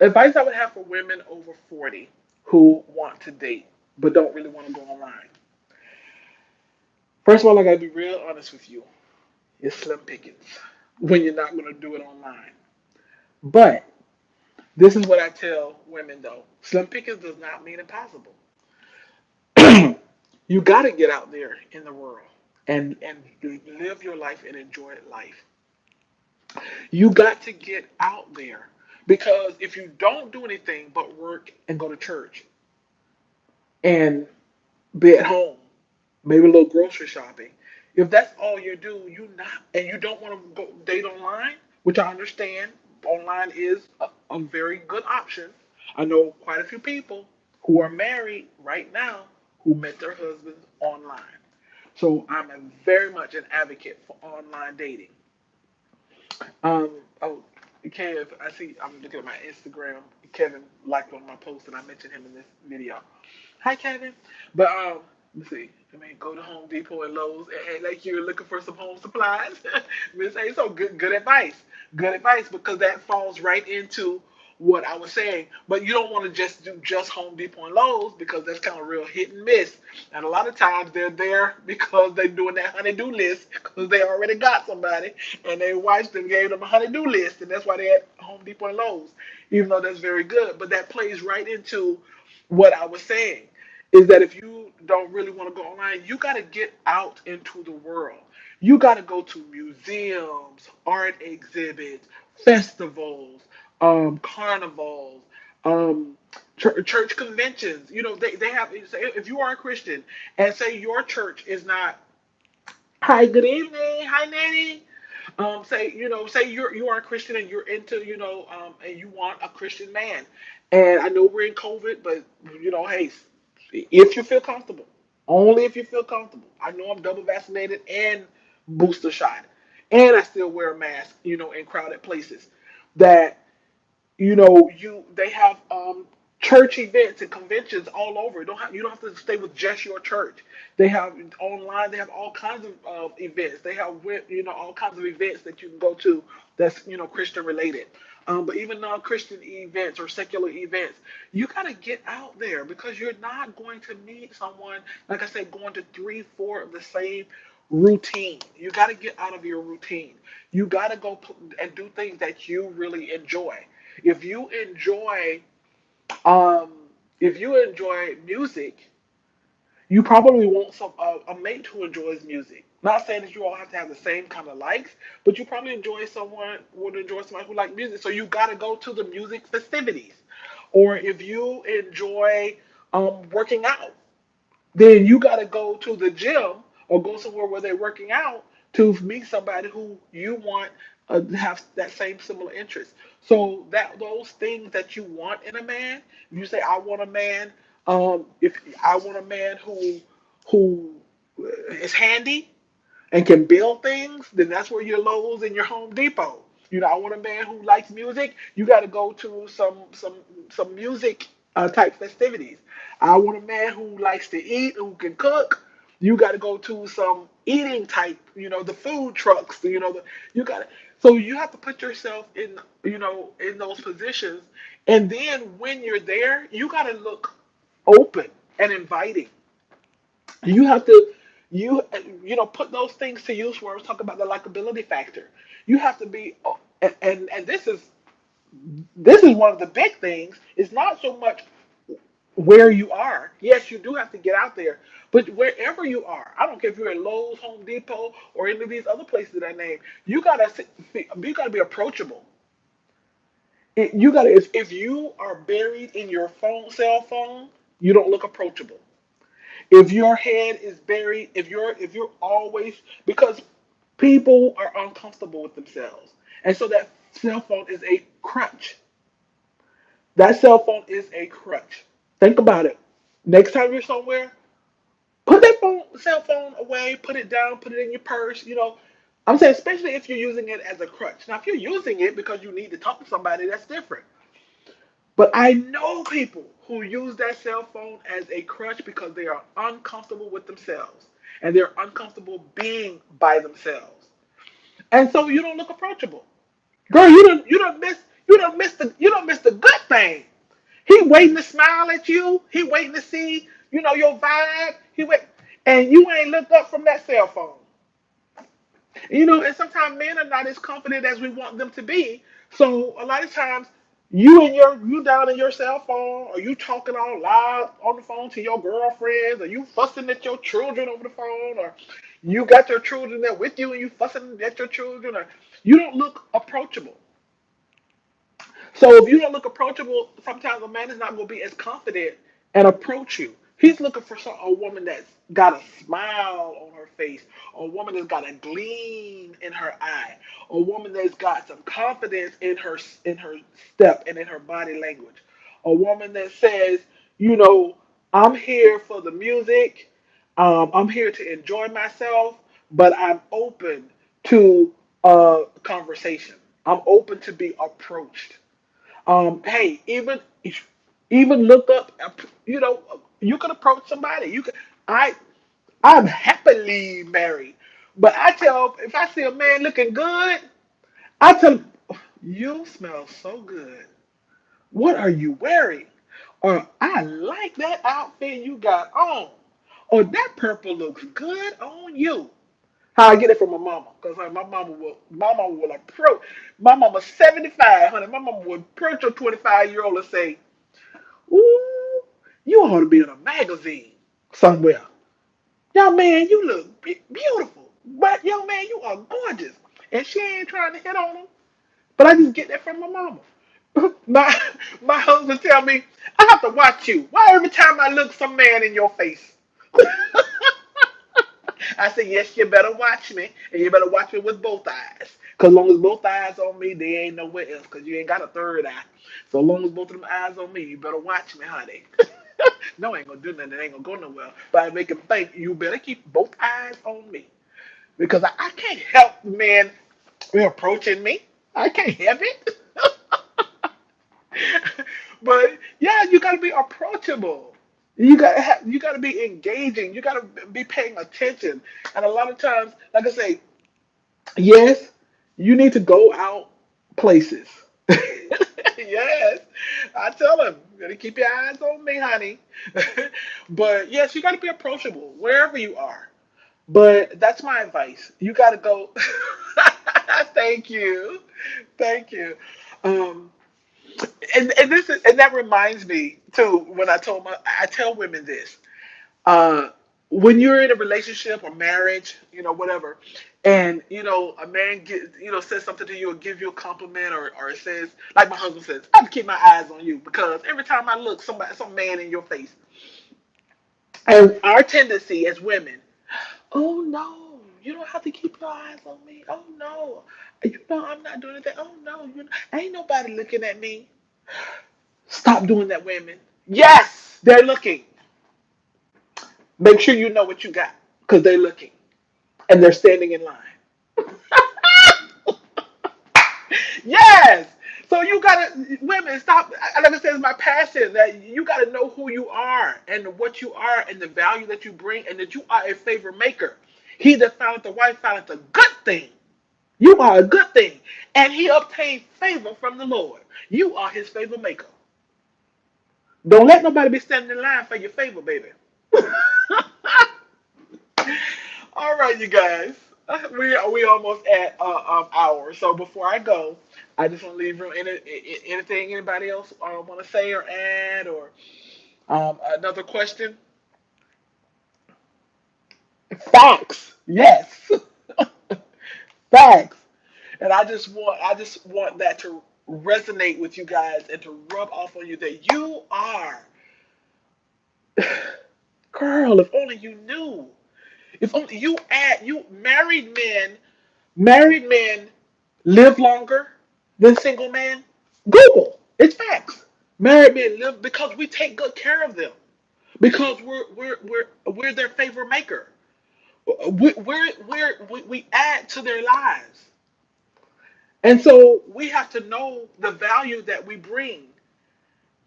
advice I would have for women over 40 who want to date but don't really want to go online. First of all, I gotta be real honest with you. It's slim pickings when you're not gonna do it online. But this is what I tell women though. Slim pickings does not mean impossible. You gotta get out there in the world and live your life and enjoy life. You got to get out there because if you don't do anything but work and go to church and be at home, maybe a little grocery shopping. If that's all you do, you not and you don't want to go date online, which I understand, online is a very good option. I know quite a few people who are married right now who met their husbands online. So I'm very much an advocate for online dating. Um, oh, Kev, I see. I'm looking at my Instagram. Kevin liked one of my posts, and I mentioned him in this video. Hi, Kevin. But let's see. I mean, go to Home Depot and Lowe's and like you're looking for some home supplies. Miss A, so good advice. Good advice because that falls right into what I was saying. But you don't want to just do just Home Depot and Lowe's because that's kind of real hit and miss. And a lot of times they're there because they're doing that honey-do list because they already got somebody and they watched them, gave them a honey-do list, and that's why they're at Home Depot and Lowe's. Even though that's very good, but that plays right into what I was saying is that if you don't really want to go online, you got to get out into the world. You got to go to museums, art exhibits, festivals, carnivals, um, church conventions. You know, they have, if you are a Christian and say your church is not, hi, good evening, hi, Nanny. Say you are a Christian and you're into, and you want a Christian man. And I know we're in COVID, but hey, if you feel comfortable, only if you feel comfortable. I know I'm double vaccinated and booster shot, and I still wear a mask, in crowded places. That they have church events and conventions all over. You don't have to stay with just your church. They have online. They have all kinds of events. They have all kinds of events that you can go to that's Christian related. But even non-Christian events or secular events, you got to get out there because you're not going to meet someone, like I said, going to 3, 4 of the same routine. You got to get out of your routine. You got to go and do things that you really enjoy. If you enjoy, um, if you enjoy music, you probably want a mate who enjoys music. Not saying that you all have to have the same kind of likes, but you probably would enjoy someone who likes music. So you got to go to the music festivities, or if you enjoy working out, then you got to go to the gym or go somewhere where they're working out to meet somebody who you want have that same similar interest. So that those things that you want in a man, if you say I want a man, if I want a man who is handy and can build things, then that's where your Lowe's and your Home Depot. I want a man who likes music. You got to go to some music type festivities. I want a man who likes to eat, who can cook. You got to go to some eating type, the food trucks, you got to, so you have to put yourself in, in those positions. And then when you're there, you got to look open and inviting. You have to, you, put those things to use where I was talking about the likability factor. You have to be, and this is one of the big things. It's not so much where you are. Yes, you do have to get out there, but wherever you are, I don't care if you're at Lowe's, Home Depot, or any of these other places that I named, you gotta be approachable. You gotta if you are buried in your cell phone, you don't look approachable. If your head is buried, if you're always, because people are uncomfortable with themselves, and so that cell phone is a crutch. That cell phone is a crutch. Think about it. Next time you're somewhere, put that cell phone away, put it down, put it in your purse. I'm saying, especially if you're using it as a crutch. Now, if you're using it because you need to talk to somebody, that's different. But I know people who use that cell phone as a crutch because they are uncomfortable with themselves and they're uncomfortable being by themselves. And so you don't look approachable. Girl, you don't miss the good thing. He waiting to smile at you. He waiting to see, your vibe. And you ain't looked up from that cell phone. And sometimes men are not as confident as we want them to be. So a lot of times, you down in your cell phone, or you talking all loud on the phone to your girlfriends, or you fussing at your children over the phone, or you got your children there with you and you fussing at your children, or you don't look approachable. So if you don't look approachable, sometimes a man is not going to be as confident and approach you. He's looking for a woman that's got a smile on her face, a woman that's got a gleam in her eye, a woman that's got some confidence in her step and in her body language, a woman that says, you know, I'm here for the music, I'm here to enjoy myself, but I'm open to conversation. I'm open to be approached. Hey, even look up. You can approach somebody. You can. I I'm happily married, but if I see a man looking good, I tell him, you smell so good. What are you wearing? Or I like that outfit you got on. Or that purple looks good on you. How I get it from my mama, because my mama will approach. My mama's 75, honey. My mama will approach a 25-year-old and say, "Ooh, you ought to be in a magazine somewhere. Young man, you look beautiful. But young man, you are gorgeous." And she ain't trying to hit on him. But I just get that from my mama. My my husband tell me, I have to watch you. Why every time I look some man in your face? I said, yes, you better watch me, and you better watch me with both eyes. Because long as both eyes on me, they ain't nowhere else, because you ain't got a third eye. So long as both of them eyes on me, you better watch me, honey. No, I ain't going to do nothing. It ain't going to go nowhere. But I make him think, you better keep both eyes on me. Because I can't help men approaching me. I can't help it. But yeah, you got to be approachable. You got to be engaging. You got to be paying attention. And a lot of times, like I say, yes, you need to go out places. Yes, I tell him, you gotta keep your eyes on me, honey. But yes, you got to be approachable wherever you are. But that's my advice. You got to go. Thank you, thank you. Um, and that reminds me too. When I tell women this. uh, when you're in a relationship or marriage, whatever, and a man says something to you or give you a compliment, or says, like my husband says, I have to keep my eyes on you because every time I look, some man in your face. And our tendency as women, oh no, you don't have to keep your eyes on me. Oh no, I'm not doing that. Oh no, ain't nobody looking at me. Stop doing that, women. Yes, they're looking. Make sure you know what you got because they're looking and they're standing in line. Yes, So you gotta, women, stop. Like I said, it's my passion that you gotta know who you are and what you are and the value that you bring and that you are a favor maker. He that found the wife found a good thing. You are a good thing, and he obtained favor from the Lord. You are his favor maker. Don't let nobody be standing in line for your favor, baby. All right, you guys. We almost at hour. So before I go, I just want to leave room. Anything anybody else want to say or add or another question? Facts. Yes. Facts. And I just want that to resonate with you guys and to rub off on you that you are, girl. If only you knew. If only you married men live longer than single men. Google. It's facts. Married men live because we take good care of them. Because we're their favor maker. We add to their lives. And so we have to know the value that we bring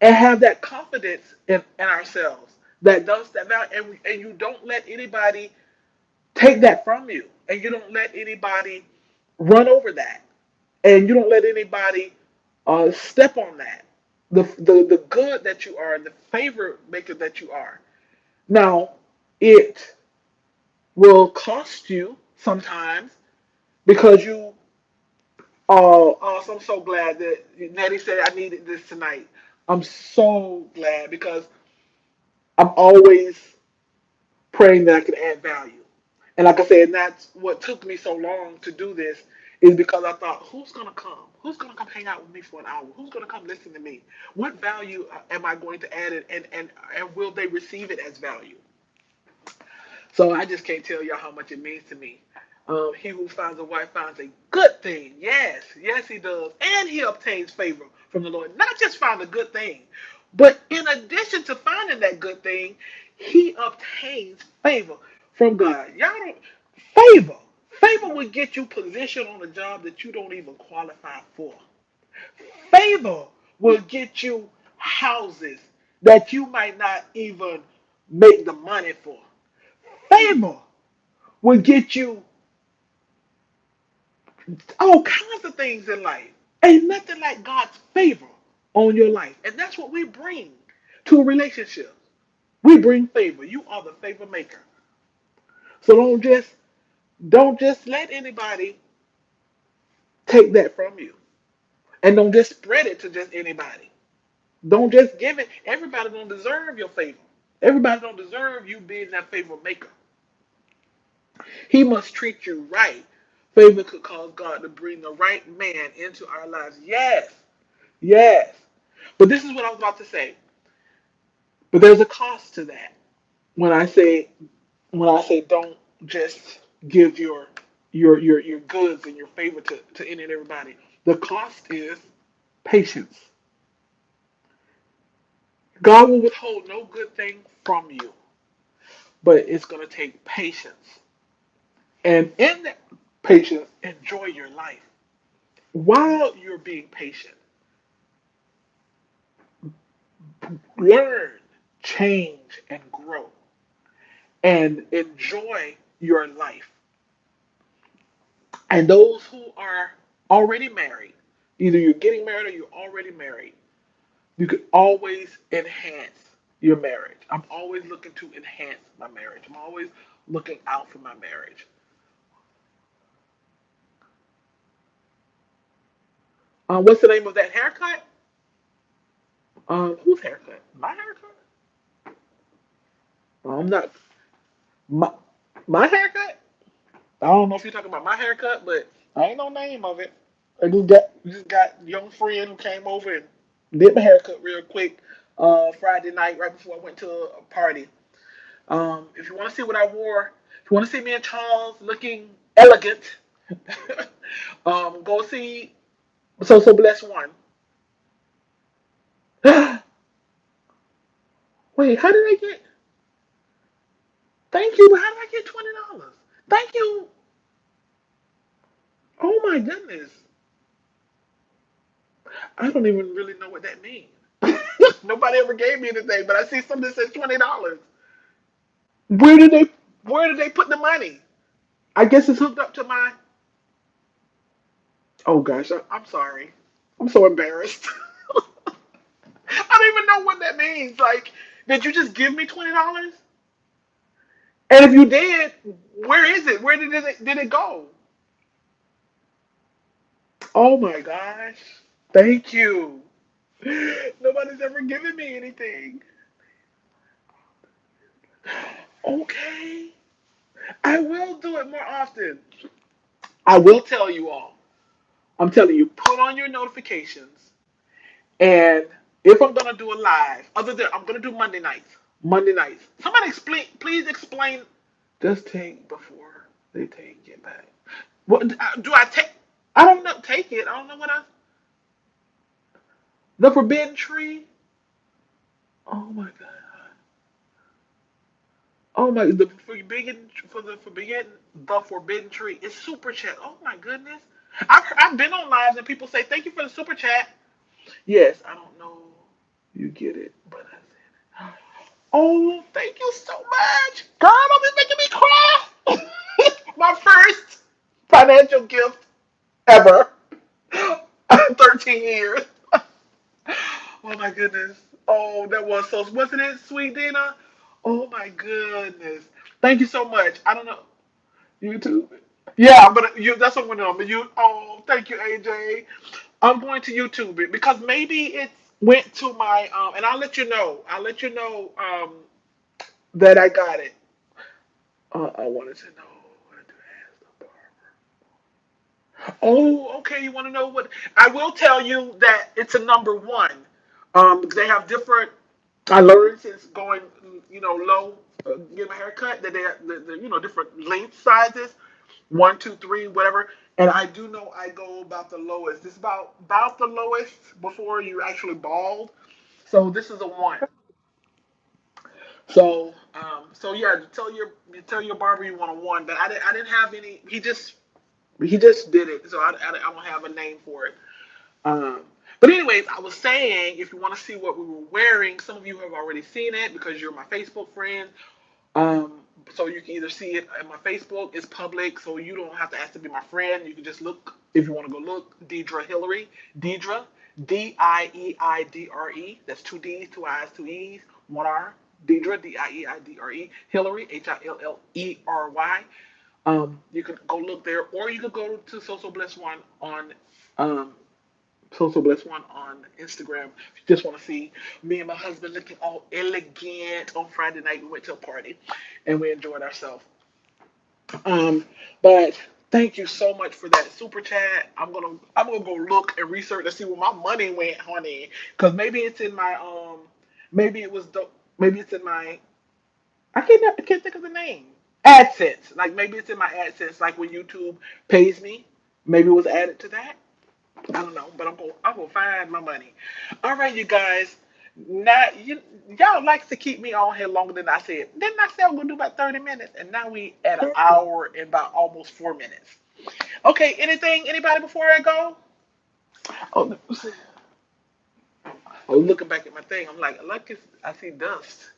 and have that confidence in ourselves that does that value. And you don't let anybody take that from you. And you don't let anybody run over that. And you don't let anybody step on that. The good that you are, the favor maker that you are. Now, it will cost you sometimes because you. Oh, so I'm so glad that Nettie said I needed this tonight. I'm so glad because I'm always praying that I can add value. And like I said, and that's what took me so long to do this is because I thought, who's gonna come? Who's gonna come hang out with me for an hour? Who's gonna come listen to me? What value am I going to add it and will they receive it as value? So I just can't tell y'all how much it means to me. He who finds a wife finds a good thing. Yes, yes, he does. And he obtains favor from the Lord. Not just find a good thing, but in addition to finding that good thing, he obtains favor from God. Y'all don't, favor. Favor will get you position on a job that you don't even qualify for. Favor will get you houses that you might not even make the money for. Favor will get you all kinds of things in life. Ain't nothing like God's favor on your life. And that's what we bring to a relationship. We bring favor. You are the favor maker. So don't just let anybody take that from you. And don't just spread it to just anybody. Don't just give it. Everybody don't deserve your favor. Everybody don't deserve you being that favor maker. He must treat you right. Favor could cause God to bring the right man into our lives. Yes. Yes. But this is what I was about to say. But there's a cost to that. When I say don't just give your goods and your favor to any and everybody. The cost is patience. God will withhold no good thing from you, but it's going to take patience. And in that patience, enjoy your life. While you're being patient, learn, change, and grow, and enjoy your life. And those who are already married, either you're getting married or you're already married, you can always enhance your marriage. I'm always looking to enhance my marriage. I'm always looking out for my marriage. What's the name of that haircut? Whose haircut? My haircut? I'm not my my haircut. I don't know if you're talking about my haircut, but I ain't no name of it. I just got a young friend who came over and did my haircut real quick Friday night right before I went to a party. If you want to see what I wore, if you want to see me and Charles looking elegant, go see So Bless One. Wait, how did I get? Thank you. How did I get $20? Thank you. Oh my goodness. I don't even really know what that means. Nobody ever gave me anything, but I see something that says $20. Where did they where did they put the money? I guess it's hooked up to my. Oh gosh, I'm sorry. I'm so embarrassed. I don't even know what that means. Like, did you just give me $20? And if you did, where is it? Where did it go? Oh my gosh. Thank you. Nobody's ever given me anything. Okay. I will do it more often. I will tell you all. I'm telling you, put on your notifications. And if I'm gonna do a live, other than I'm gonna do Monday nights. Monday nights. Somebody explain, please explain. Just take before they take it back. What do I take? I don't know. Take it. I don't know what I. The forbidden tree. Oh my god. Oh my. The forbidden tree. It's super chat. Oh my goodness. I've been on lives and people say thank you for the super chat. Yes. I don't know. You get it, but I said it. Oh, thank you so much. Girl, don't be making me cry. My first financial gift ever. 13 years. Oh my goodness. Oh, that was so. Wasn't it sweet, Dina? Oh my goodness. Thank you so much. I don't know. YouTube. Yeah, but that's what went on. But oh, thank you, AJ. I'm going to YouTube it because maybe it went to my and I'll let you know. I'll let you know that I got it. I wanted to know what to ask the barber. Oh, okay. You want to know what? I will tell you that it's a number one. Because they have different. I learned since going, low, getting my hair cut that they have different length sizes, 1, 2, 3, whatever. And I do know I go about the lowest. This is about the lowest before you actually bald. So this is a one. So yeah, tell your barber you want a one, but I didn't have any. He just did it, so I don't have a name for it. Um, but anyways, I was saying if you want to see what we were wearing, some of you have already seen it because you're my Facebook friend. So you can either see it on my Facebook. It's public, so you don't have to ask to be my friend. You can just look if you want to go look. Deidre Hillary. Deidre. Dieidre. That's two D's, two I's, two E's, one R. Deidre. Dieidre. Hillary. Hillery. You can go look there, or you could go to Social Bless One on um, Social Bless One on Instagram. If you just want to see me and my husband looking all elegant on Friday night, we went to a party and we enjoyed ourselves. But thank you so much for that super chat. I'm gonna go look and research to see where my money went, honey. Cause maybe it's in my maybe it was the maybe it's in my I can't think of the name. AdSense. Like maybe it's in my AdSense, like when YouTube pays me. Maybe it was added to that. I don't know, but I'm gonna find my money. All right, you guys. Now y'all likes to keep me on here longer than I said. Didn't I say I'm gonna do about 30 minutes? And now we at an hour and about almost 4 minutes. Okay, anybody before I go? Oh, looking back at my thing, I'm like, look, I see dust.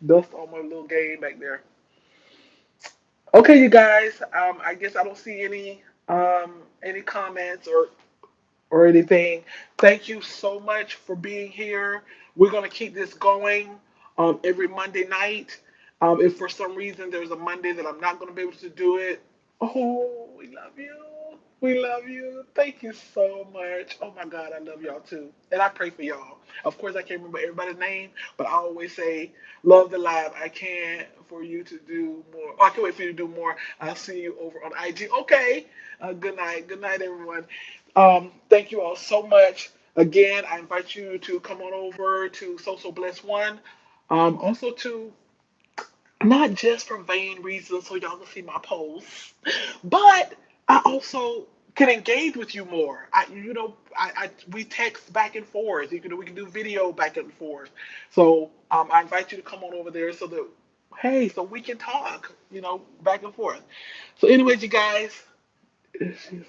Dust on my little game back there. Okay, you guys. I guess I don't see any comments or anything. Thank you so much for being here. We're going to keep this going every Monday night. If for some reason there's a Monday that I'm not going to be able to do it, oh, we love you. We love you. Thank you so much. Oh my God, I love y'all too. And I pray for y'all. Of course, I can't remember everybody's name, but I always say, love the live. I can't for you to do more. Oh, I can't wait for you to do more. I'll see you over on IG. Okay. Good night. Good night, everyone. Thank you all so much. Again, I invite you to come on over to Social Bless One. Also to not just for vain reasons so y'all can see my posts, but I also can engage with you more. We text back and forth. We can do video back and forth. So I invite you to come on over there so that so we can talk, back and forth. So anyways, you guys, she's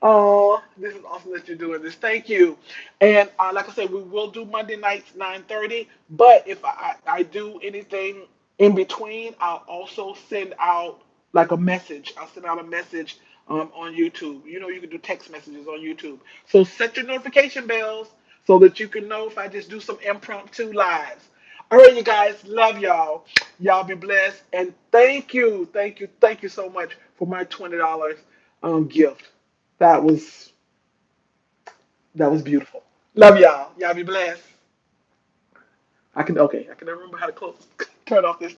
Oh, this is awesome that you're doing this. Thank you. And like I said, we will do Monday nights 9:30. But if I do anything in between, I'll also send out like a message. I'll send out a message on YouTube. You know, you can do text messages on YouTube. So set your notification bells so that you can know if I just do some impromptu lives. All right, you guys. Love y'all. Y'all be blessed. And thank you so much for my $20 gift. That was that was beautiful. Love y'all. Y'all be blessed. I can never remember how to close turn off this.